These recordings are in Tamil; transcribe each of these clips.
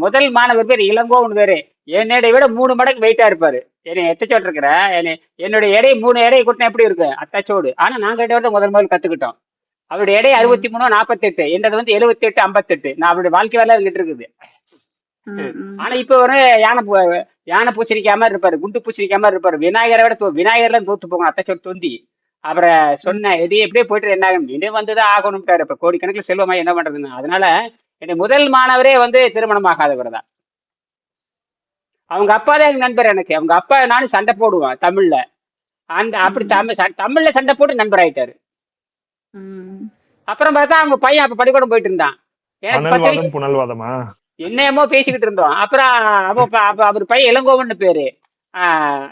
முதல் மாணவர் பேர் இளங்கோன்னு பேரு. என்னைய விட 3 மடங்கு வெயிட்டா இருப்பாரு. என்னை எத்தச்சோட்டு இருக்கிறேன். என்னுடைய எடை 3 எடை கூட்டினா எப்படி இருக்கும்? அத்தச்சோடு. ஆனா நாங்க 2 பேரும் முதல் கத்துக்கிட்டோம். அவருடைய எடை ம் 63 48, என்றது வந்து 78 58. நான் அவருடைய வாழ்க்கை வரலாறு கிட்ட இருக்குது. ம் ம் ஆனா இப்ப ஒரு யானை பூசணிக்காம இருப்பாரு, குண்டு பூசணிக்காம இருப்பாரு. விநாயகரை விட விநாயகர்லாம் தோத்து போகணும் அத்தச்சோடு தொந்தி. அப்புறம் ம் சொன்ன இது எப்படியே போயிட்டு என்ன ஆகும்? இது வந்துதான் ஆகணும்ட்டாரு. இப்ப கோடிக்கணக்கில் செல்வமா என்ன பண்றதுன்னு. அதனால என்னுடைய முதல் மாணவரே வந்து திருமணம் ஆகாதவர் தான். அவங்க அப்பா தான் எங்க நண்பர் எனக்கு. அவங்க அப்பா நானும் சண்டை போடுவேன் தமிழ்ல. அப்படி ம் தமிழ்ல சண்டை போட்டு நண்பர் ஆயிட்டாரு. ம் அப்புறம் பார்த்தா அவங்க பையன் அப்ப பள்ளிக்கூடம் போயிட்டு இருந்தான். எனக்கு 10 வயசு அனல்வாதம் புனல்வாதமா? என்னமோ பேசிக்கிட்டு இருந்தோம். அப்புறம் அப்ப அவர் பையன் இளங்கோவன் பேரு. ஆஹ்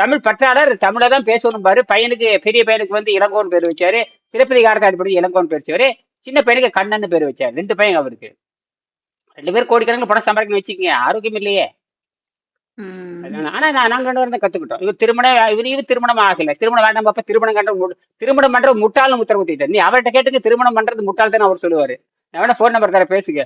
தமிழ் பற்றாளர், தமிழ தான் பேசணும் பாரு. பையனுக்கு பெரிய பையனுக்கு வந்து இளங்கோவன் பேர் வச்சாரு. சிலப்பதிகாரத்தை அடிப்படை இளங்கோவன் பேர் வச்சாரு. சின்ன பையனுக்கு கண்ணன் பேர் வச்சாரு. 2 பையன் அவருக்கு. 2 பேரும் கோடிக்கணக்கில் பணம் சம்பாதிக்கணும் வச்சுக்கோங்க. ஆரோக்கியம் இல்லையே. ம் ஆனா நாங்க 2 பேரும் தான் கத்துக்கிட்டோம். இவர் திருமணம் ஆகல. திருமணம் வேண்டாம் பாப்பா, திருமணம் பண்ற முட்டாள்னு உத்தரவு ஊத்திட்டார். நீ அவர்கிட்ட கேட்டுக்கு திருமணம் பண்றது முட்டாள் தானே அவர் சொல்லுவாரு. நான் வேணா போன் நம்பர் தர பேசுங்க.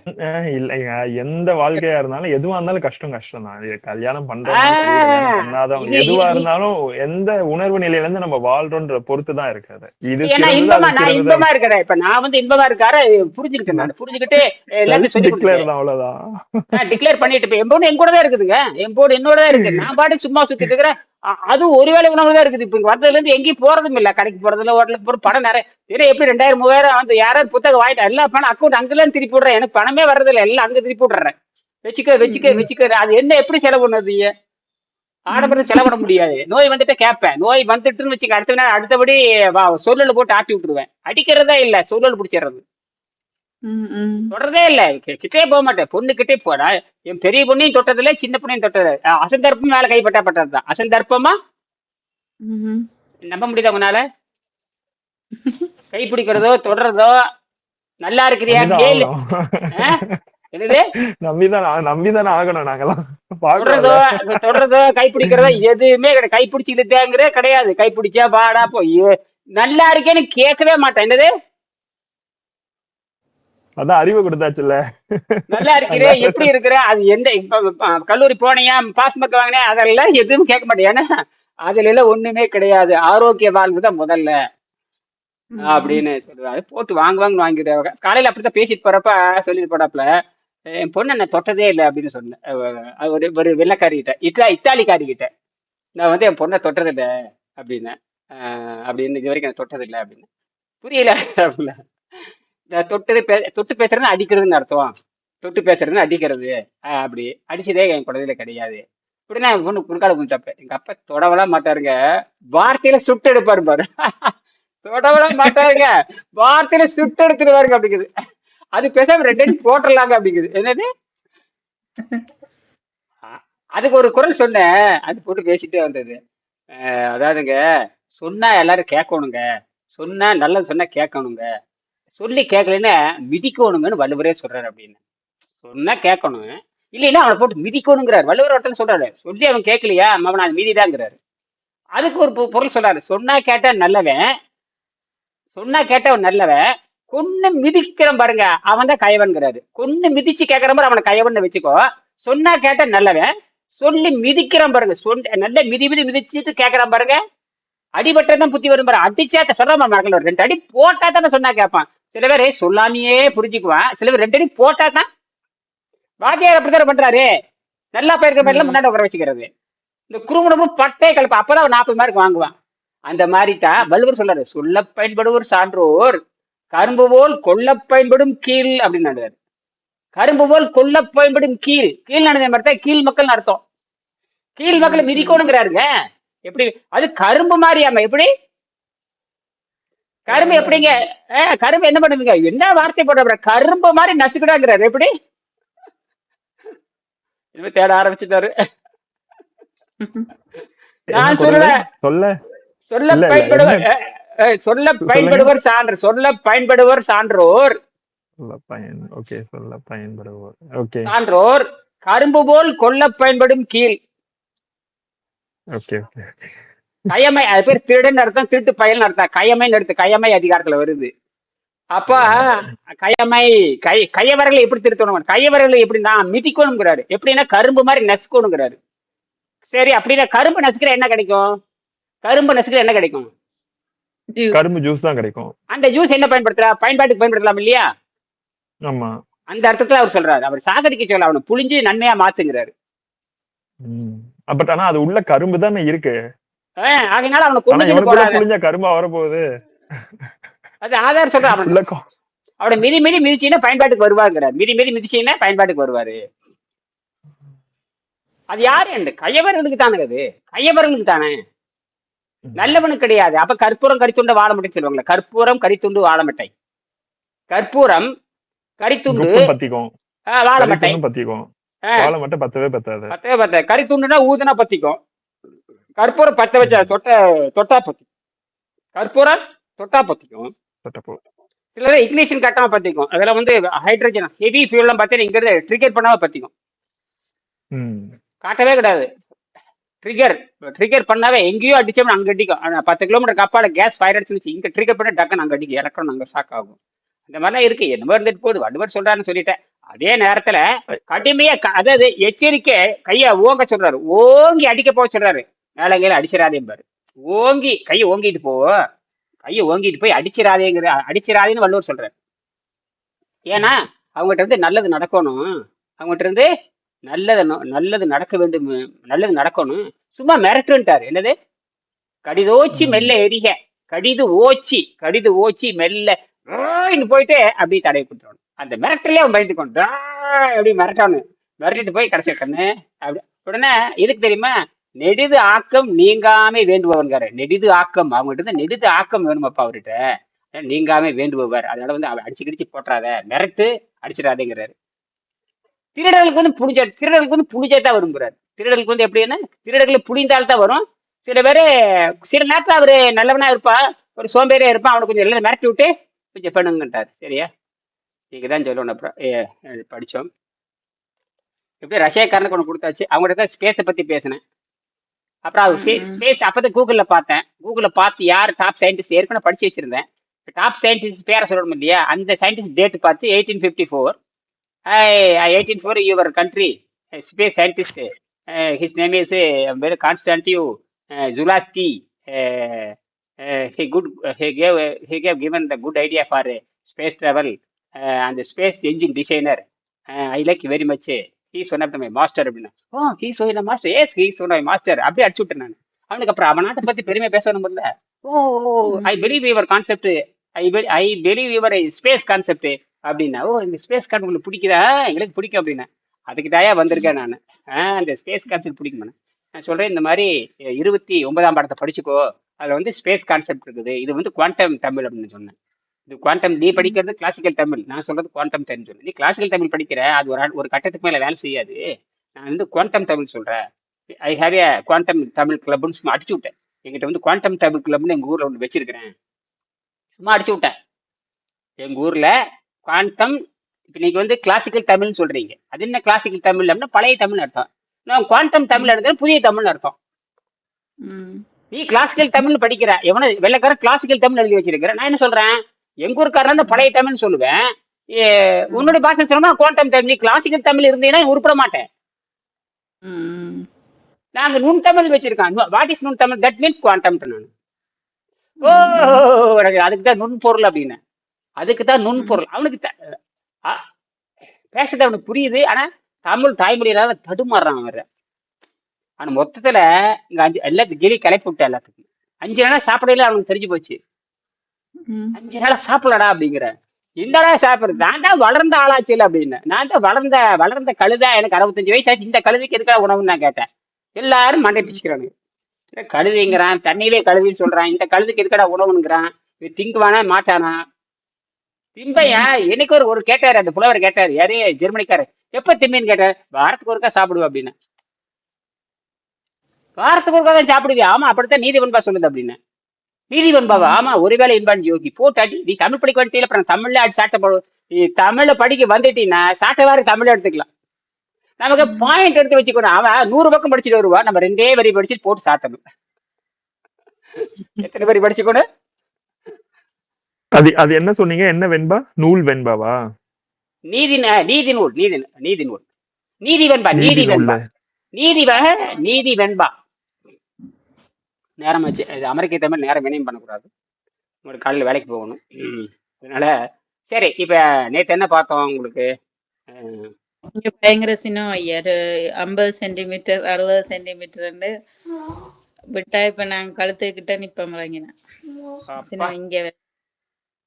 இல்லைங்க, எந்த வாழ்க்கையா இருந்தாலும் எதுவா இருந்தாலும் கஷ்டம் தான். இது கல்யாணம் பண்றவங்க சரி, கல்யாணம் பண்ணாதவங்க, எதுவா இருந்தாலும் எந்த உணர்வு நிலையில இருந்து நம்ம வாழ்றோன்ற பொறுத்து தான் இருக்காது. இது நான் இன்பமா இருக்கிறேன். இப்ப நான் வந்து இன்பமா இருக்காரு புரிஞ்சுக்கிட்டேன். நான் புரிஞ்சுக்கிட்டு எல்லாத்தையும் சொல்லி கொடுத்துட்டேன். அவ்வளவுதான் டிக்ளேர் பண்ணிட்டு இப்ப என் பொண்ணு என் கூட தான் இருக்குதுங்க. என் பொண்ணு என்னோட தான் இருக்கு. நான் பாட்டு சும்மா சுத்திட்டு இருக்கிறேன். அது ஒருவேளை உணவு தான் இருக்குது. இப்ப வந்ததுல இருந்து எங்கேயும் போறதும் இல்ல. கடைக்கு போறதுல, ஹோட்டலுக்கு போற படம் நிறைய எப்படி 2000 3000 வந்து யாராவது புத்தகம் வாங்கிட்டா எல்லா பணம் அக்கௌண்ட் அங்கெல்லாம் திருப்பி விடுறேன். எனக்கு பணமே வர்றது இல்ல. எல்லாம் அங்க திருப்பி விடுறேன். வச்சுக்க அது என்ன எப்படி செலவு பண்ணது? ஆடம்பரம் செலவிட முடியாது. நோய் வந்துட்டு கேட்பேன். நோய் வந்துட்டுன்னு வச்சுக்க, அடுத்தபடி சொல்லல போட்டு ஆட்டி விட்டுருவேன். அடிக்கிறதா இல்ல, சொல்லல் பிடிச்சிடுறது. தொடர்றதே இல்ல. கிட்டே போக மாட்டேன். பொண்ணு கிட்டே போறா. என் பெரிய பொண்ணையும் தொட்டதில்ல, சின்ன பொண்ணையும் தொட்டது. அசந்தர்ப்பம் மேல கைப்பட்டா பட்டதுதான். அசந்தர்ப்பமா நம்ப முடியுதா உங்களால? கை பிடிக்கிறதோ தொடர்றதோ, நல்லா இருக்கிறியா கேளு. என்னது நம்பிதானே ஆகணும். நாங்கெல்லாம் தொடர்றதோ கைப்பிடிக்கிறதோ எதுவுமே கிடையாது. கைப்பிடிச்சுக்கிட்டுங்கிற கிடையாது. கைப்பிடிச்சா பாடா போய் நல்லா இருக்கேன்னு கேட்கவே மாட்டேன். என்னது அதான் அறிவு கொடுத்தாச்சுல்ல. நல்லா இருக்கிறே, எப்படி இருக்கிற, அது எந்த கல்லூரி போனியா, பாஸ் மார்க் வாங்கினே, அதெல்லாம் எதுவும் கேட்க மாட்டேன். ஏன்னா அதுல எல்லாம் ஒண்ணுமே கிடையாது. ஆரோக்கிய வாழ்வு தான் முதல்ல அப்படின்னு சொல்றாரு. போட்டு வாங்குவாங்கன்னு வாங்கிட்டு காலையில அப்படித்தான் பேசிட்டு போறப்ப சொல்லிட்டு போறாப்புல, என் பொண்ணு என்ன தொட்டதே இல்லை அப்படின்னு சொன்னேன். ஒரு வெள்ளைக்காரிகிட்ட, இத்தாலிக்காரி கிட்ட நான் வந்து என் பொண்ணை தொட்டதில்லை அப்படின்னு. அப்படின்னு இது வரைக்கும் தொட்டது இல்லை அப்படின்னு. புரியல அப்படின்னா, தொட்டு பேசுறதுன்னு அடிக்கிறதுன்னு அர்த்தம். தொட்டு பேசுறதுன்னு அடிக்கிறது. அப்படி அடிச்சதே என் குழந்தையில கிடையாது. இப்படின்னா என் பொண்ணு குறுக்கால குஞ்சப்ப எங்க அப்பா தொடவலாம் மாட்டாருங்க. வார்த்தையில சுட்டு எடுப்பாரு பாரு. தொடவலாம் மாட்டாருங்க, வார்த்தையில சுட்டு எடுத்துருவாருங்க அப்படிங்குது. அது பேசாம 2 அடி போட்டுடலாங்க அப்படிங்குது. என்னது அதுக்கு ஒரு குரல் சொன்னேன். அது போட்டு பேசிட்டே வந்தது. அதாவதுங்க, சொன்னா எல்லாரும் கேட்கணுங்க. சொன்னா நல்லது சொன்னா கேட்கணுங்க. சொல்லி கேட்கலன்னா மிதிக்கணுங்கன்னு வள்ளுவரே சொல்றாரு அப்படின்னு. சொன்னா கேட்கணும், இல்லைன்னா அவனை போட்டு மிதிக்கணுங்கிறாரு வள்ளுவர். ஒருத்தன் சொல்றாரு, சொல்லி அவன் கேட்கலையா அவன் அது மிதிதாங்கிறாரு. அதுக்கு ஒரு பொருள் சொல்றாரு, சொன்னா கேட்டா நல்லவன், சொன்னா கேட்டவன் நல்லவன், கொன்னு மிதிக்கிறேன் பாருங்க அவன் தான் கயவன்கிறாரு. கொன்னு மிதிச்சு கேட்கற மாதிரி அவனை கயவன் வச்சுக்கோ. சொன்னா கேட்டா நல்லவன், சொல்லி மிதிக்கிறான் பாருங்க, நல்ல மிதிச்சுட்டு கேட்கறான் பாருங்க, அடிபட்டதான் புத்தி வரும் பாரு. அடிச்சாத்த சொல்ற மாதிரி 2 அடி போட்டா தானே சொன்னா கேட்பான். சில பேர் சொல்லாமையே புரிஞ்சுக்குவான். சில பேர் 2 அடி போட்டா தான். வாத்தியார் அப்படித்தான் பண்றாரு. நல்லா போயிருக்கிற மாதிரி முன்னாடி உட்கார வச்சுக்கிறது. இந்த குறுமுடமும் பட்டை கலப்பு, அப்பதான் 40 மார்க் வாங்குவான். அந்த மாதிரி தான் வள்ளுவர் சொல்றாரு, சொல்ல பயன்படுவோர் சான்றோர் கரும்பு போல் கொல்ல பயன்படும் கீழ் அப்படின்னு. கரும்பு போல் கொல்ல பயன்படும் கீழ் மாதிரி கீழ் மக்கள் அர்த்தம். கீழ் மக்களை மிதிக்கணுங்கிறாருங்க. எப்படி அது கரும்பு மாதிரியாம? எப்படி கரும்பு எப்படிங்க? கரும்பு என்ன பண்ணுவீங்க? என்ன வார்த்தை போட, கரும்பு மாதிரி நசுக்கிடாங்கிறாரு. எப்படி தேட ஆரம்பிச்சுட்டாரு. நான் சொல்லுவேன், சொல்ல பயன்படுவர் சான்றோர், சொல்ல பயன்படுவர் சான்றோர், சான்றோர் கரும்பு போல் கொல்ல பயன்படும் கீழ். கயமை, அது பேர் திருடன் அர்த்தம், திருட்டு பயல் அர்த்தம். கயமை எடுத்து கயமை அதிகாரத்துல வருது. அப்ப கையமை கையவரலை எப்படி திருத்தணும், கையவரலை எப்படின்னா மிதிக்கணுங்கிறாரு. எப்படின்னா கரும்பு மாதிரி நசுக்கணுங்கிறாரு. சரி, அப்படின்னா கரும்பு நசுக்கிற என்ன கிடைக்கும்? கரும்பு நசுக்கிற என்ன கிடைக்கும்? ஜூஸ். கரும்பு ஜூஸ் தான் கிடைக்கும். அந்த ஜூஸ் என்ன பயன்பாட்டுக்கு பயன்படுத்தலாம் இல்லையா? ஆமா. அந்த அர்த்தத்துல அவர் சொல்றாரு. அவர் சாகடிக்க சொல்ல, அவனை புளிஞ்சு நன்மையா மாத்துங்கிறாரு. பட் ஆனா அது உள்ள கரும்பு தானே இருக்கு. அதனால அவனை ஆனா கொண்டு இவனுக்குள்ள போறாரு. புளிஞ்சா கரும்பா வரப்போகுது. அது ஆதார் சொல்ற. அவன் உள்ள அவனை மிதி மிதிச்சீங்கன்னா பயன்பாட்டுக்கு வருவாருங்கிறார். மிதி மிதிச்சீங்கன்னா பயன்பாட்டுக்கு வருவாரு. அது யாரு? என்று கையவர்களுக்கு தானே, அது கையவர்களுக்கு தானே, நல்லவனுக்கு கிடையாது. அப்ப கற்பூரம் கரித்துண்டு வாழமட்டை சொல்லுவாங்களே, கற்பூரம் கரித்துண்டு வாழமட்டை. கற்பூரம் கரித்துண்டு குப்பம் பத்திக்கும், வாழமட்டை கரித்துண்டும் பத்திக்கும், வாழை மட்டும் பத்தவே பத்தாது. பத்தவே கரித்துண்டுனா ஊதுனா பத்திக்கும். கற்பூரம் பத்த வச்சா தொட்டா பத்தி, கற்பூரம் தொட்டா பத்திக்கும். தொட்டப்போ சில இக்னிஷன் கட்டாம பத்திக்கும். அதுல வந்து ஹைட்ரஜன் ஹெவி ஃபியூல்லாம் பார்த்தீங்கன்னா இங்க ட்ரிகர் பண்ணாம பத்திக்கும். காட்டவே கிடையாது. ட்ரிகர் பண்ணாவே எங்கேயோ அடிச்சோம்னா அங்க அடிக்கும். 10 கிலோமீட்டர் அப்பால கேஸ் ஃபயர் அடிச்சு இங்க ட்ரிகர் பண்ண டக்குன்னு அங்க அடிக்கும். எலக்ட்ரான் அங்க ஷாக் ஆகும். இந்த மாதிரிலாம் இருக்கு. என்னமோ இருந்துட்டு போகுது, வடுவர் சொல்றாருன்னு சொல்லிட்டேன். அதே நேரத்துல கடுமையா அதாவது எச்சரிக்கை, கைய ஓங்க சொல்றாரு, ஓங்கி அடிக்க போக சொல்றாரு. மேலங்கையில அடிச்சிடாதேம்பாரு. ஓங்கி கையை ஓங்கிட்டு போய் அடிச்சிடாதேன்னு வள்ளுவர் சொல்றாரு. ஏன்னா அவங்ககிட்ட இருந்து நல்லது நடக்கணும், அவங்ககிட்ட இருந்து நல்லது நடக்க வேண்டும், நல்லது நடக்கணும். சும்மா மிரட்டுன்ட்டாரு. என்னது? கடிதோச்சி மெல்ல எரிக, கடிது ஓச்சி மெல்ல போயிட்டு அப்படி தடவை கொடுத்துடணும். அந்த மிரட்டலே அவன் பயந்துக்கணும். அப்படி மிரட்டிட்டு போய் கடைசி கண்ணு அப்படி உடனே எதுக்கு தெரியுமா? நெடிது ஆக்கம் நீங்காமே வேண்டுபவர்காரு. நெடிது ஆக்கம், அவங்ககிட்ட நெடிது ஆக்கம் வேணுமாப்பா அவர்கிட்ட, நீங்காமே வேண்டுபவர். அதனால வந்து அவன் அடிச்சு போட்டுறாத, மிரட்டு அடிச்சிடாதேங்கிறாரு. திருடர்களுக்கு வந்து புளிஞ்சாதான் வருங்கிறார். திருடர்களுக்கு வந்து எப்படின்னா திருடர்கள் புளிந்தால்தான் வரும். சில பேரு சில நேரத்துல அவரு நல்லவனா இருப்பான், ஒரு சோம்பேறியா இருப்பான். அவனுக்கு கொஞ்சம் எல்லாம் மிரட்டி விட்டு கொஞ்சம் பண்ணுங்கட்டார். சரியா? நீங்கதான் சொல்லணும். அப்புறம் படிச்சோம். எப்படி ரஷ்யாக்காரனுக்கு ஒன்று கொடுத்தாச்சு. அவங்கள்ட்ட ஸ்பேஸை பத்தி பேசினேன். அப்புறம் ஸ்பேஸ் அப்பதான் கூகுள்ல பார்த்தேன். கூகுள்ல பார்த்து யார் டாப் சயின்டிஸ்ட் ஏற்கனவே படிச்சு வச்சிருந்தேன். டாப் சயின்டிஸ்ட் பேரை சொல்லணும் இல்லையா? அந்த சயின்டிஸ்ட் டேட் பார்த்து 1854. 1854 your country space scientist, his name is very Konstantin Zulaski. He gave given the good idea for space travel and the space engine designer. I like very much. He is one of my master அப்படின்னா. He is one of master. Yes, he is one of my master. அப்படி அடிச்சு விட்டேன் நான். அவனுக்கு அப்புறம் அவன் நாட்டை பத்தி பெருமையா பேசணும் இல்ல. I believe your concept. I believe your space concept அப்படின்னா. இந்த ஸ்பேஸ் கான்செப்ட் உங்களுக்கு பிடிக்குதா? எங்களுக்கு பிடிக்கும் அப்படின்னா. அதுக்கு தாயா வந்திருக்கேன் நான். அந்த ஸ்பேஸ் கான்செப்ட் பிடிக்குமா? நான் சொல்றேன், இந்த மாதிரி 29ஆம் பாடத்தை படிச்சுக்கோ, அதுல வந்து ஸ்பேஸ் கான்செப்ட் இருக்குது. இது வந்து குவாண்டம் தமிழ் அப்படின்னு சொன்னேன். இது குவாண்டம், நீ படிக்கிறது கிளாசிக்கல் தமிழ், நான் சொல்றது குவாண்டம் தமிழ் சொன்னேன். நீ கிளாசிக்கல் தமிழ் படிக்கிற, அது ஒரு கட்டத்துக்கு மேல வேலை செய்யாது. நான் வந்து குவாண்டம் தமிழ் சொல்றேன். I have a quantum Tamil கிளப்னு சும்மா அடிச்சு விட்டேன். எங்கிட்ட வந்து குவாண்டம் தமிழ் கிளப்னு எங்க ஊர்ல ஒன்று வச்சிருக்கிறேன். சும்மா அடிச்சு விட்டேன். எங்க ஊர்ல குவாண்டம். இப்ப நீங்க வந்து கிளாசிக்கல் தமிழ்னு சொல்றீங்க. அது என்ன கிளாசிக்கல் தமிழ் அப்படின்னா பழைய தமிழ் அர்த்தம். நான் குவாண்டம் தமிழ் எடுத்தா புதிய தமிழ் அர்த்தம். நீ கிளாசிக்கல் தமிழ் படிக்கிற, எவன வெள்ளக்காரன் கிளாசிக்கல் தமிழ் எழுதி வச்சிருக்கிற. நான் என்ன சொல்றேன், எங்க ஊருக்காரன் தான் பழைய தமிழ் சொல்லுவேன். உன்னுடைய பாஷை சொன்னா குவாண்டம் தமிழ். நீ கிளாசிக்கல் தமிழ் இருந்தீங்கன்னா உருப்பட மாட்டேன். நாங்க நுண் தமிழ் வச்சிருக்கேன். வாட் இஸ் நுண் தமிழ்? That means quantum. நான் அதுக்கு தான் நுண்பொருள் அப்படின்னு. அதுக்கு தான் நுண்பொருள். அவனுக்கு பேசுறது அவனுக்கு புரியுது. ஆனா தமிழ் தாய்மொழியிலாத தடுமாறுறான் அவன். ஆனா மொத்தத்துல இங்க எல்லாத்துக்கும் கிளி கிளப்பி விட்டேன். எல்லாத்துக்கும் 5 நாளா சாப்பிடல. அவனுக்கு தெரிஞ்சு போச்சு. 5 நாளா சாப்பிடலடா அப்படிங்கிற. இந்தடா சாப்பிடுறது, நான் தான் வளர்ந்த ஆளாச்சு இல்லை அப்படின்னு. நான் தான் வளர்ந்த கழுதா, எனக்கு 65 வயசு ஆச்சு, இந்த கழுதைக்கு எதுக்காக உணவுன்னு நான் கேட்டேன். எல்லாரும் மண்டை பிச்சுக்கிறானுங்க. கழுதைங்கிறான், தண்ணியிலே கழுதின்னு சொல்றான். இந்த கழுதுக்கு எதுக்கடா உணவுங்கிறான். இது திங்குவானா மாட்டானா? திம்பையா? எனக்கு ஒரு கேட்டாரு, அந்த புலவர் கேட்டாரு, யாரு ஜெர்மனிக்காரு, எப்ப திம்பின்னு கேட்டாரு. வாரத்துக்கு ஒருக்கா சாப்பிடுவேன் அப்படின்னு. வாரத்துக்கு ஒருக்கா தான் சாப்பிடுவியா? ஆமா, அப்படித்தான் நீதிபன்பா சொல்லுது அப்படின்னு. நீதிபன்பாவா? ஆமா, ஒருவேளை இன்பான் யோகி போட்டு அடி. நீ தமிழ் படிக்க வந்துட்டீங்க, அப்புறம் தமிழ்ல அடி சாட்டை போடுவோம். நீ தமிழ படிக்க வந்துட்டீங்கன்னா சாட்டவாறு தமிழ் எடுத்துக்கலாம். நமக்கு பாயிண்ட் எடுத்து வச்சுக்கணும். அவன் 100 பக்கம் படிச்சுட்டு வருவா, நம்ம 2 வரி படிச்சுட்டு போட்டு சாத்தணும். எத்தனை வரி படிச்சுக்கணும்? அது அது என்ன சொன்னீங்க? என்ன வெண்பா? நூல் வெண்பாவா? நீதி நீதி நூல் நீதி நூல் நீதி வெண்பா நீதி நூல்ல. நீதி வெண்பா. நேரம் ஆச்சு. இது அமெரிக்க தமிழ் நேரம் வினையும் பண்ணக்கூடாது. உங்களுக்கு காலையில் வேலைக்கு போகணும். அதனால சரி. இப்ப நேத்து என்ன பார்த்தோம் உங்களுக்கு? அஹ், இங்க பயங்கர சின்னம் ஐயா 50 சென்டிமீட்டர் 60 சென்டிமீட்டர் விட்டா இப்ப நாங்க கழுத்துக்கிட்ட நிப்போம் இறங்கினா அப்பா சின்னம் இங்க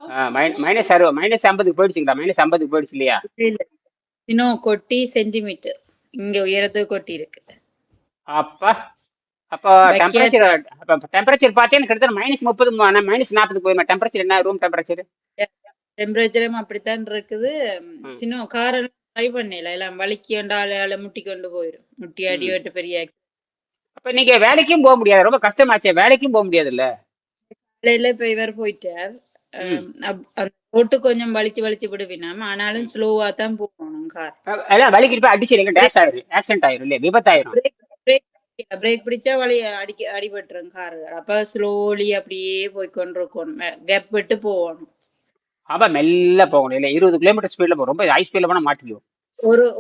-50 போயிடுச்சுங்களா? -50 போயிடுச்சு இல்லையா? இல்ல சின்னம் கொட்டி சென்டிமீட்டர் இங்க உயரத்துக்கு கொட்டி இருக்கு. அப்பா அப்போ பக்கெட் டெம்பரேச்சர் பார்த்தேன்னு கிட்டத்தட்ட -30 -40 போயுமா டெம்பரேச்சர்? என்ன ரூம் டெம்பரேச்சர்? டெம்பரேச்சரும் அப்படித்தான் இருக்குது. சின்ன கார் ட்ரை பண்ணல எல்லாம் வலிக்கு ஆளை முட்டி கொண்டு போயிடும். முட்டி அடி வெட்டு பெரிய அப்ப நீங்க வேலைக்கும் போக முடியாது, ரொம்ப கஷ்டமாச்சே. வேலைக்கும் போக முடியாது இல்ல? காலையில இப்ப இவர் போயிட்டார். அந்த ரோட்டு கொஞ்சம் வலிச்சு விடுவினாம். ஆனாலும் ஸ்லோவா தான் போகணும் கார். எல்லாம் வலிக்கிட்டு போய் அடிச்சு டேஷ் ஆயிரும், ஆக்சிடென்ட் ஆயிரும் இல்லையா? விபத்தாயிரும். பிரேக் பிடிச்சா அடிபட்டுரும் காரு. அப்ப ஸ்லோலி அப்படியே போய்கொண்டிருக்கணும், கேப் விட்டு போகணும். அப்ப மெல்ல போகணும் இல்ல? 20 கிலோமீட்டர் ஸ்பீட்ல போகும். ரொம்ப ஹை ஸ்பீட்ல போனா மாட்டிக்குவோம்.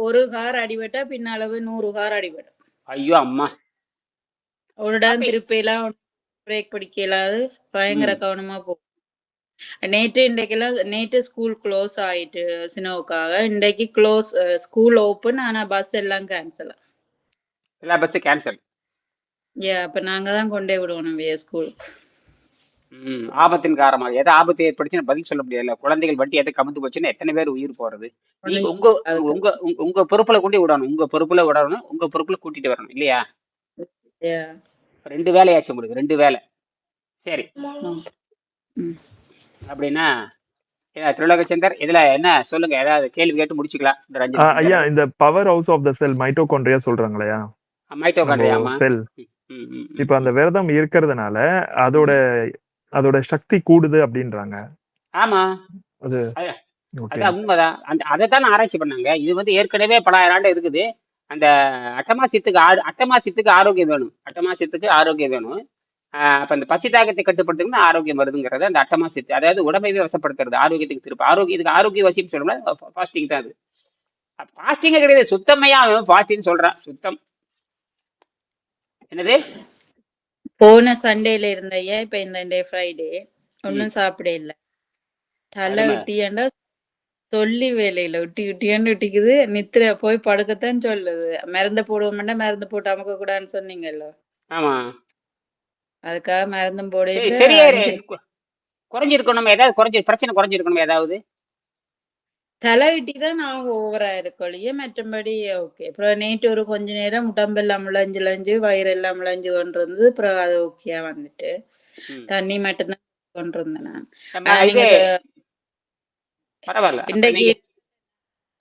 ஒரு கார் அடிபட்டா பின்னாலவே 100 கார் அடிபடும். ஐயோ அம்மா. ஒரு இடம் திருப்பெல்லாம் பிரேக் பிடிக்கலாது, பயங்கர கவனமா போகும். நேற்று ஸ்கூல் க்ளோஸ் ஆயிட்டு சினோவுக்காக. இன்றைக்கு ஸ்கூல் ஓப்பன், ஆனா பஸ் எல்லாம் கேன்சல். எல்லா பஸ் கேன்சல். அப்ப நாங்க தான் கொண்டே விடுவோம் ஸ்கூலுக்கு. ஆபத்தின் காரணமாக எதை ஆபத்து ஏற்படுச்சுன்னு பதில் சொல்ல முடியல. குழந்தைகள் வண்டி எதை கமந்து போச்சுன்னா எத்தனை பேர் உயிர் போறது? நீங்க உங்க பொறுப்புல கொண்டு விடணும். உங்க பொறுப்புல விடணும், உங்க பொறுப்புல கூட்டிட்டு வரணும் இல்லையா? 2 வேலையாச்சு உங்களுக்கு, 2 வேலை. சரி. அப்படின்னா திருலோகச்சந்தர் இதுல என்ன சொல்லுங்க, ஏதாவது கேள்வி கேட்டு முடிச்சுக்கலாம். ஐயா, இந்த power house of the cell mitochondria சொல்றாங்களா? Mitochondria cell. இப்ப அந்த விரதம் இருக்கிறதுனால அதோட சக்தி கூடுது அப்படின்றாங்க. ஆமா, அதான் உண்மைதான். அதைத்தான் ஆராய்ச்சி பண்ணாங்க. இது வந்து ஏற்கனவே பல ஆண்டு இருக்குது. அந்த அட்டமாசித்துக்கு ஆரோக்கியம் வேணும். ஆரோக்கியம் வேணும். அப்ப அந்த பசி தாகத்தை கட்டுப்படுத்துறது ஆரோக்கியம் வருதுங்கிறது அந்த அட்டமாசித்து. அதாவது உடம்பையே வசப்படுத்துறது, ஆரோக்கியத்துக்கு திருப்ப. ஆரோக்கிய வசியம் சொல்லணும்னா ஃபாஸ்டிங் தான். அது ஃபாஸ்டிங்க கிடையாது, சுத்தமையா ஃபாஸ்டிங் சொல்றான். சுத்தம் என்னது? போன சண்டேல இருந்தையா, இப்ப இந்த ஃப்ரைடே ஒன்னும் சாப்பிட இல்ல. தலை விட்டியாண்டா சொல்லி வேலையில விட்டிக்குது. நித்திர போய் படுக்கத்தான் சொல்லுது. மருந்து போடுவோம்னா மருந்து போட்டு அமுக்க கூடாதுன்னு சொன்னீங்கல்ல. ஆமா, அதுக்காக மருந்தும் போட குறைஞ்சிருக்கணும். ஏதாவது பிரச்சனை குறைஞ்சிருக்கணும். ஏதாவது தலைவிட்டி தான் நான் ஓவரா இருக்கொழிய மற்றபடி ஓகே. அப்புறம் நேற்று ஒரு கொஞ்ச நேரம் உடம்பெல்லாம் முளைஞ்சு வயிறெல்லாம் முளைஞ்சு கொண்டு இருந்தது. அப்புறம் அது ஓகேயா வந்துட்டு தண்ணி மட்டும்தான் கொண்டு இருந்தேன் நான்.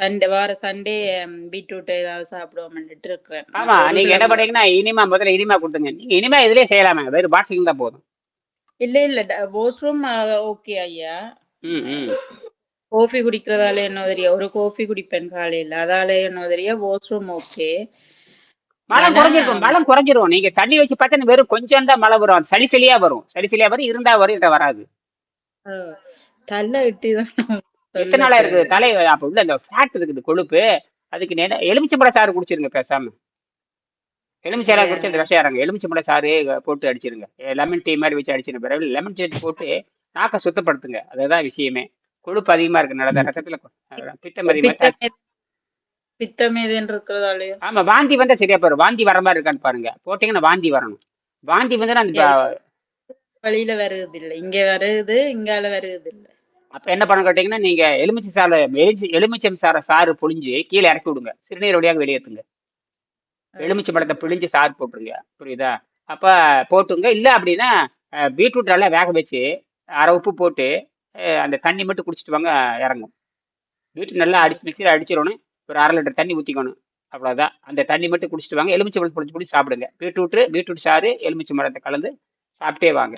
இன்றைக்கு வார சண்டே பீட்ரூட் ஏதாவது சாப்பிடுவோம்ட்டு இருக்கிறேன். ஆமா, நீங்க என்ன பண்ணீங்கன்னா இனிமா முதல்ல இனிமா கொடுத்துங்க. நீங்க இனிமா இதுலயே செய்யலாமே, வெறும் பாட்டிலிங் தான் போதும். இல்ல வாஷ்ரூம் ஓகே ஐயா. காஃபி குடிக்கிறதால என்ன தெரியா, ஒரு காஃபி குடிப்பேன் காலையில, அதால என்ன தெரியா வாஷ்ரூம் ஓகே. மலம் குறைஞ்சிரும். நீங்க தண்ணி வச்சு பார்த்தா வெறும் கொஞ்சம் தான் மழை வரும். சளிசலியா வரும், இருந்தா வரும், வராது. தலை இட்டிதான் எத்தனை நாளா இருக்குது தலை. அப்ப உள்ள இந்த ஃபேட் இருக்குது, கொழுப்பு. அதுக்கு எலுமிச்சம்பழ சாறு குடிச்சிருங்க பேசாம. எலுமிச்சாறு குடிச்சு அந்த விஷயம் இறங்க. எலுமிச்சம்பழ சாறு போட்டு அடிச்சிருங்க. லெமன் டீ மாதிரி வச்சு அடிச்சிருங்க. பிறகு லெமன் டீ போட்டு நாக்க சுத்தப்படுத்துங்க. அதுதான் விஷயமே. கொழுப்பு அதிகமா இருக்குனால ரத்தத்துல ஆமா, வாந்தி வந்தா சரியா போயிடும். வாந்தி வர மாதிரி இருக்கான்னு பாருங்க. போட்டீங்கன்னா வாந்தி வரணும். வாந்தி வந்து அந்த வழியில வருது இல்ல, இங்க வருது, இங்கால வருது இல்ல. அப்ப என்ன பண்ண கேட்டீங்கன்னா, நீங்க எலுமிச்சம் சாறு பொழிஞ்சு கீழே இறக்கி விடுங்க. சிறுநீர் வழியாக வெளியேற்றுங்க. எலுமிச்சை பழத்தை பிழிஞ்சு சாறு போட்டுருங்க. புரியுதா? அப்ப போட்டுங்க. இல்ல அப்படின்னா பீட்ரூட் நல்லா வேக வச்சு அரை உப்பு போட்டு அந்த தண்ணி மட்டும் குடிச்சிட்டு வாங்க, இறங்கும். பீட்ரூட் நல்லா மிக்சியில் அடிச்சிடணும். ஒரு 1/2 லிட்டர் தண்ணி ஊற்றிக்கணும். அவ்வளோதான். அந்த தண்ணி மட்டும் குடிச்சிட்டு வாங்க. எலுமிச்சை பழத்தை பிடிச்சி சாப்பிடுங்க. பீட்ரூட் சாறு எலுமிச்சை பழத்தை கலந்து சாப்பிட்டே வாங்க.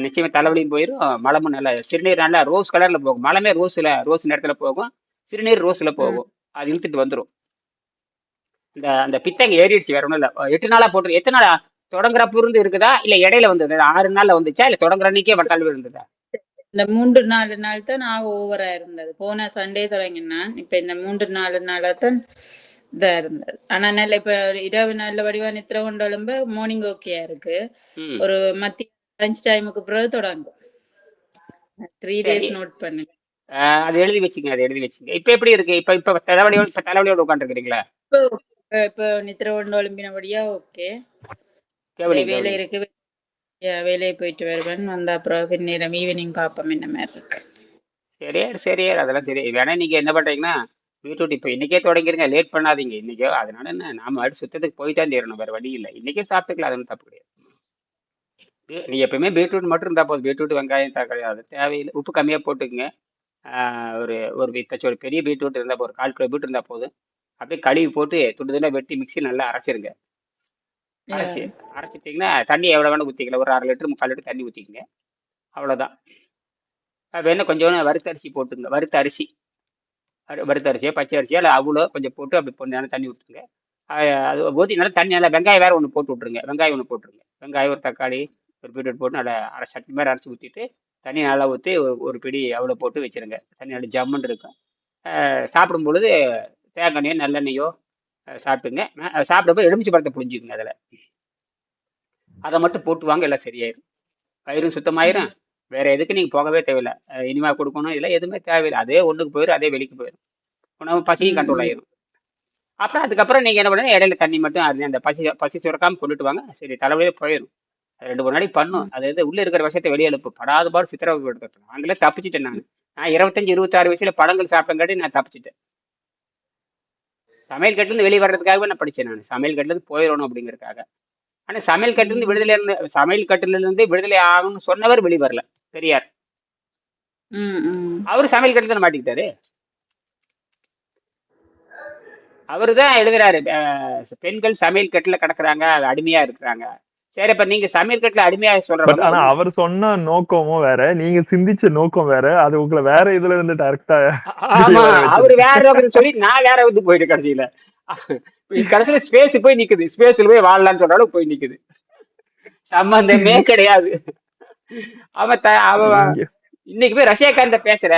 நிச்சயமா தலைவலியும் போயிடும், மலமும் நல்லா, சிறுநீர் நல்லா ரோஸ் கலர்ல போகும். மலமே ரோஸ் நேரத்துல போகும், சிறுநீர் ரோஸ்ல போகும். அது இழுத்துட்டு வந்துடும். அந்த பித்தங்க ஏறிடுச்சு, வேற ஒன்றும் இல்லை. 8 நாளா போட்டு. எத்தனை நாளா தொடங்குறப்ப இருந்து இருக்குதா, இல்ல இடையில வந்தது 6 நாள்ல வந்துச்சா, இல்ல தொடங்குற அன்னைக்கே தள்ளுவி இருந்ததா? இந்த 3-4 நாள் தான் நான் ஓவரா இருந்தது. போன சண்டே தொடங்கினான். இப்ப இந்த 3-4 நாளா தான் இதா இருந்தது. ஆனா நல்ல இப்ப இரவு நல்ல வடிவா நித்திர கொண்டு எழும்ப மார்னிங் ஓகேயா இருக்கு. ம் ஒரு மத்திய லஞ்ச் டைமுக்கு பிறகு தொடங்கும். 3 சரி டேஸ் நோட் பண்ணு. அது எழுதி வச்சுங்க, அது எழுதி வச்சுங்க. இப்ப எப்படி இருக்கு? இப்ப தலைவலியோட உட்காந்துருக்கீங்களா? இப்போ இப்போ நித்திர கொண்டு எழும்பினபடியா ஓகே. வேலை கவனிங்க. இருக்கு. வேலையை போயிட்டு வருவேன். வந்த அப்புறம் பின்னேரம் ஈவினிங் பார்ப்போம் என்ன மாதிரி இருக்கு. சரியார் அதெல்லாம் சரி. வேணா நீங்க என்ன பண்றீங்கன்னா பீட்ரூட் இப்ப இன்னைக்கே தொடங்கிருங்க, லேட் பண்ணாதீங்க இன்னைக்கோ. அதனால என்ன, நாம அடுத்து சுத்தத்துக்கு போயிட்டான் தீரணும், வேற வழி இல்லை. இன்னைக்கே சாப்பிட்டுக்கலாம், அது ஒன்றும் தப்பு கிடையாது. நீ எப்பயுமே பீட்ரூட் மட்டும் இருந்தா போதும். பீட்ரூட் வெங்காயம் தக்காளி அது தேவையில்லை. உப்பு கம்மியா போட்டுக்குங்க. ஒரு ஒரு ஒரு பெரிய பீட்ரூட் இருந்தா ஒரு 1/4 கிலோ பீட்ரூட் இருந்தா போதும். அப்படியே கழுவி போட்டு துண்டு துண்டா வெட்டி மிக்ஸி நல்லா அரைச்சிருங்க. அரைச்சி அரைச்சிட்டிங்கன்னா தண்ணி எவ்வளோ வேணா ஊற்றிக்கலாம். ஒரு 1/2 லிட்டர் 3/4 லிட்டர் தண்ணி ஊற்றிக்கங்க. அவ்வளோதான். வேணா கொஞ்சம் வறுத்தரிசி போட்டுங்க. வறுத்தரிசியோ பச்சை அரிசியோ இல்லை அவ்வளோ கொஞ்சம் போட்டு அப்படி கொஞ்சம் தண்ணி ஊற்றுங்க. அது ஊற்றி நல்லா தண்ணி நல்லா வெங்காயம் வேறு ஒன்று போட்டு விட்ருங்க. வெங்காயம் ஒன்று போட்டுருங்க. வெங்காயம் ஒரு தக்காளி ஒரு பீட்ரூட் போட்டு நல்லா சட்னி மாதிரி அரைச்சி ஊற்றிட்டு தண்ணி நல்லா ஊற்றி ஒரு பிடி அவ்வளோ போட்டு வச்சுருங்க. தண்ணி நல்லா ஜம்முன்னு இருக்கும். சாப்பிடும் பொழுது தேங்காய் எண்ணெயோ நல்லெண்ணெயோ சாப்பிட்டுங்க. சாப்பிடும்போது எலுமிச்சை பழத்தை புழிஞ்சுக்குங்க. அதில் அதை மட்டும் போட்டு வாங்க, எல்லாம் சரியாயிரும். வயிறும் சுத்தமாயிரும். வேற எதுக்கு நீங்கள் போகவே தேவையில்லை. இனிமா கொடுக்கணும் இல்லை எதுவுமே தேவையில்லை. அதே ஒன்றுக்கு போயிடும், அதே வெளிக்கு போயிடும். உணவு பசியும் கண்ட்ரோல் ஆயிரும். அப்புறம் அதுக்கப்புறம் நீங்கள் என்ன பண்ணுங்க, இடையில தண்ணி மட்டும் அருந்தி அந்த பசி சுரக்காமல் கொண்டுட்டு வாங்க. சரி, தலைவலியே போயிடும். 2-3 நாளைக்கு பண்ணும். அது உள்ள இருக்கிற விஷயத்தை வெளியே எழுப்பு. படாத பாடு சித்திரவதை படுத்துறேன். நாங்களே தப்பிச்சிட்டேன். நான் 25-26 வயசுல பழங்கள் சாப்பிட்டங்காட்டி நான் தப்பிச்சிட்டேன். சமையல் கட்டுலேருந்து வெளியே வர்றதுக்காகவே நான் படித்தேன். நான் சமையல் கட்டுலேருந்து போயிடணும் அப்படிங்கிறதுக்காக. ஆனால் சமையல் கட்டுலேருந்து விடுதலை ஆகணும்னு சொன்னவர் வெளியே வரல. பெரியார். அவரு சமையல் கட்டுல மாட்டிக்கிட்டாரு. அவரு தான் எழுதுறாரு, பெண்கள் சமையல் கட்டுல கிடக்குறாங்க, அடிமையா இருக்கிறாங்க. சரி, இப்ப நீங்க சமையல் கட்டுல அடிமையா சொல்ற. ஆனா அவர் சொன்ன நோக்கமும் வேற, நீங்க சிந்திச்ச நோக்கம் வேற. அது உங்களை வேற இதுல இருந்து டைரக்டா. ஆமா, அவரு வேற நோக்கம் சொல்லி நான் வேற வந்து போயிட்டு கடைசியில ஸ்பேஸ் போய் நிக்குது. ஸ்பேஸ்ல போய் வாழலாம்னு சொல்றாலும் போய் நிக்குது. சம்பந்தமே கிடையாது. அவன் இன்னைக்கு போய் ரஷ்யாக்காரந்த பேசுற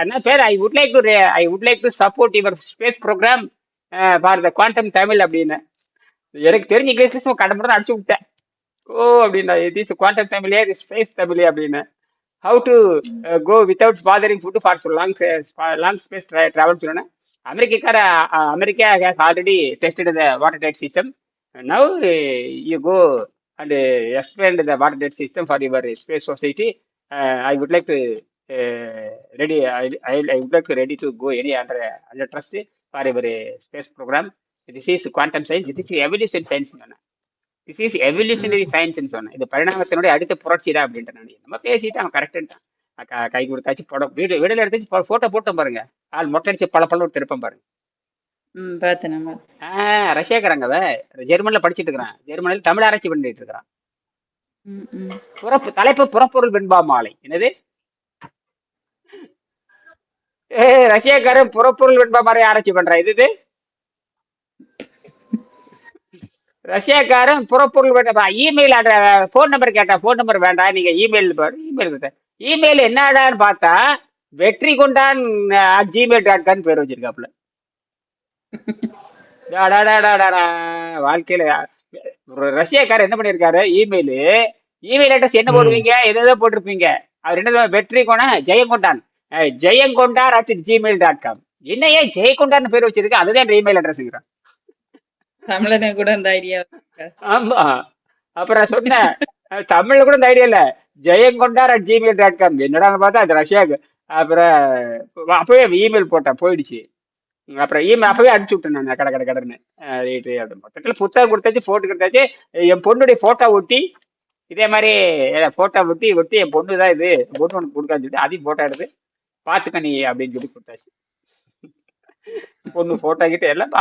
என்ன பேர், I would like to support your space programme for the quantum Tamil அப்படின்னு. எனக்கு தெரிஞ்ச இங்கிலீஷ்ல கடம்புடன் அடிச்சு விட்டேன். ஓ அப்படின்னா, திஸ் குவாண்டம் தமிழே, திஸ் ஸ்பேஸ் தமிழே அப்படின்னு. How to go without bothering food for long space travel சொன்னேன். America has already tested the water tight system. Now you go and expand the water jet system for your space society. I would like to ready to go any under trust for your space program. This is quantum science. This is evolution science. This is evolutionary science. இது பரிணாமத்தினுடைய அடுத்த புரட்சி தான் அப்படின்ட்டு நான் நம்ம பேசிட்டு அவன் கரெக்டாக கை கொடுத்தாச்சு. படம் வீடியோல எடுத்தாச்சு, போட்டோ போட்டோம் பாருங்க. ஆள் மொட்டடிச்சு பல ஒரு திருப்பம் பாருங்க. ரஷ்யாக்காரங்க ஜெர்மன்ல படிச்சுட்டு இருக்கிறான். ஜெர்மனில தமிழ் ஆராய்ச்சி பண்ணிட்டு இருக்கிறான். தலைப்பு புறப்பொருள் வெண்பா மாலை. என்னது? ரஷ்யாக்காரன் புறப்பொருள் வெண்பா மாலை ஆராய்ச்சி பண்றான். இது ரஷ்யாக்காரன் புறப்பொருள் வெண்பா. இமெயில் போன் நம்பர் கேட்டா, போன் நம்பர் வேண்டாம், நீங்க இமெயில் என்னடான்னு பார்த்தா வெற்றி கொண்டான் gmail.com பேர் வச்சிருக்காப்புல. வாழ்க்கையில ரஷ்யாக்காரர் என்ன பண்ணிருக்காரு, இமெயில் அட்ரஸ் என்ன போடுவீங்க, எதோ போட்டிருப்பீங்க. அவர் என்ன, வெற்றி கொண்ட ஜெயங்கொண்டார் @gmail.com. என்னையே ஜெயங்கொண்டார்னு பேர் வச்சிருக்க, அதுதான் இமெயில் அட்ரஸ்ங்கிறான். தமிழனே கூட அந்த ஐடியா. ஆமா, அப்புறம் சொன்ன தமிழ்ல கூட இந்த ஐடியா இல்ல, ஜெயங்கொண்டார் @gmail.com. என்னடா பார்த்தா அது ரஷ்யாவுக்கு. அப்புறம் அப்பவே இமெயில் போட்டேன், போயிடுச்சு. அப்புறம் அப்பவே அனுப்பிச்சு விட்டேன் நான் கடன்னு. மொத்தத்தில் புத்தகம் கொடுத்தாச்சு, போட்டோ கொடுத்தாச்சு. என் பொண்ணுடைய போட்டோ ஒட்டி இதே மாதிரி போட்டோ ஒட்டி என் பொண்ணு தான் இது, பொண்ணு உனக்கு கொடுக்கான்னு சொல்லிட்டு அதையும் போட்டோ எடுத்து பார்த்துக்க நீ அப்படின்னு சொல்லி கொடுத்தாச்சு. பொண்ணு போட்டோ கிட்ட எல்லாம்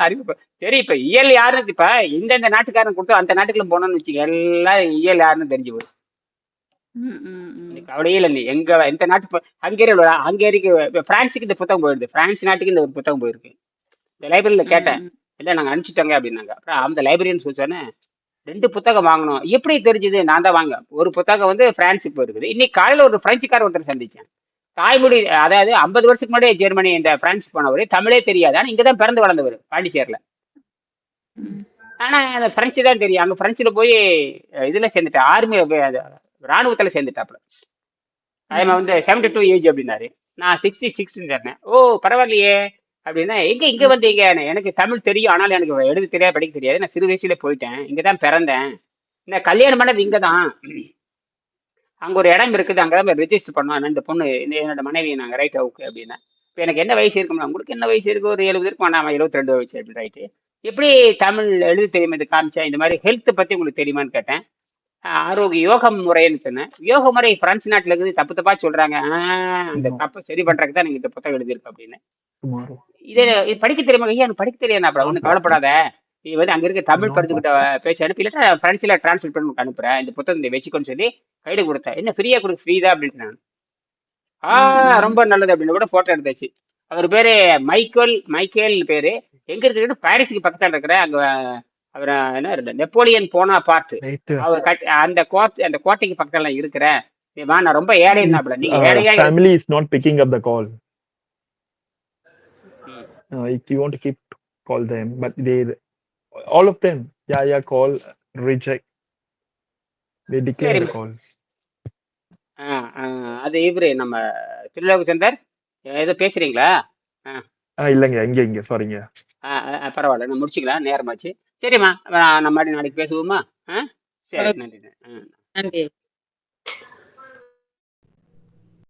அறிவு தெரியும். இப்ப இயல் யாருன்னு, இப்ப இந்த நாட்டுக்காரன் கொடுத்தா அந்த நாட்டுக்குள்ள போனோம்னு வச்சுக்க, எல்லாம் இயல் யாருன்னு தெரிஞ்சு போகுது. கவலையே இல்லை. நீ எந்த நாட்டு, ஹங்கேரிக்கு பிரான்ஸுக்கு இந்த புத்தகம் போயிடுது. பிரான்ஸ் நாட்டுக்கு இந்த ஒரு புத்தகம் போயிருக்கு. இந்த லைப்ரரியில கேட்டேன், இல்லை நாங்கள் அனுப்பிச்சிட்டோங்க அப்படின்னாங்க. அப்புறம் அந்த லைப்ரரின்னு சொன்னேன், 2 புத்தகம் வாங்கணும். எப்படி தெரிஞ்சது? நான் தான் வாங்க ஒரு புத்தகம் வந்து பிரான்ஸுக்கு போயிருக்குது. இன்னைக்கு காலையில ஒரு பிரெஞ்சுக்காரர் ஒருத்தர் சந்திச்சேன். தாய்மொழி அதாவது 50 வருஷத்துக்கு முன்னாடி ஜெர்மனி இந்த பிரான்ஸ் போனவர் தமிழே தெரியாது. ஆனா இங்க தான் பிறந்து வளர்ந்தவர் பாண்டிச்சேரியில. ம். ஆனா அந்த பிரெஞ்சு தான் தெரியும். அங்க பிரெஞ்சுல போய் இதுல சேர்ந்துட்டேன். ஆர்மி ராணுவத்துல சேர்ந்துட்டாப்ல. ம். வந்து 72 ஏஜ் அப்படின்னாரு. நான் 66 சொன்னேன். ஓ பரவாயில்லையே அப்படின்னா இங்க ம். வந்தீங்க எனக்கு தமிழ் தெரியும் ஆனாலும் எனக்கு எழுத தெரியாது படிக்க தெரியாது நான் சிறு வயசுல போயிட்டேன் இங்கதான் பிறந்தேன் நான் கல்யாணம் பண்ணது இங்கதான் அங்க ஒரு இடம் இருக்குது அங்கதான் ரெஜிஸ்டர் பண்ணோம் இந்த பொண்ணு என்னோட மனைவி நாங்க ரைட் ஓகே அப்படின்னா இப்போ எனக்கு என்ன வயசு இருக்கும்னா உங்களுக்கு என்ன வயசு இருக்கு ஒரு 70 இருக்கும் வேணாமா 72 வயசு அப்படி ரைட்டு எப்படி தமிழ் எழுத தெரியுமா இது காமிச்சா இந்த மாதிரி ஹெல்த் பத்தி உங்களுக்கு தெரியுமான்னு கேட்டேன் ஆரோக்கிய யோக முறைன்னு சொன்னேன் யோக முறை பிரான்ஸ் நாட்டுல இருக்குது தப்பு தப்பா சொல்றாங்க அந்த No, தப்பு சரி பண்றதுக்கு தான் நீங்க இந்த புத்தகம் எழுதியிருக்கு அப்படின்னு tomorrow. இது படிக்க தெரியுமா ஐயா எனக்கு படிக்க தெரியாது அப்படி ஒன்றும் கவலைப்படாத நீ வந்து அங்க இருக்க தமிழ் No, பரிஞ்சுக்கிட்ட பேச்சு அனுப்பி இல்லாட்டா பிரான்ஸ்ல டிரான்ஸ்லேட் பண்ணி உனக்கு அனுப்புறேன் இந்த புத்தகத்தை வச்சுக்கோன்னு சொல்லி கைடு கொடுத்தேன் என்ன ஃப்ரீயா கொடுக்க ஃப்ரீ தான் அப்படின்னு நான் ம். ம். ரொம்ப நல்லது அப்படின்னு கூட போட்டோ எடுத்தாச்சு அவர் பேரு மைக்கேல் பேரு எங்க இருக்கு பாரிஸுக்கு பக்கத்துல இருக்கிற அங்க அவர் என்ன நெப்போலியன் போனா பார்ட் later. அவர் அந்த கோட்டைக்கு பக்கத்துல இருக்கிறேன் நீ வா நான் ரொம்ப ஏழை His இருந்தாப்புல நீங்க ஏழையா family is not picking up the call. ம். If you want to keep call them, but all of them, yeah, call, reject. They decline சரி the call. அது இவரு நம்ம திருலோக சந்தர் ஏதோ பேசுறீங்களா இல்லைங்க இங்க சாரிங்க. பரவாயில்ல நான் முடிச்சுக்கலாம் நேரமாச்சு சரிம்மா நம்ம நாளைக்கு பேசுவோமா சரி ஓகே. நன்றி நன்றி.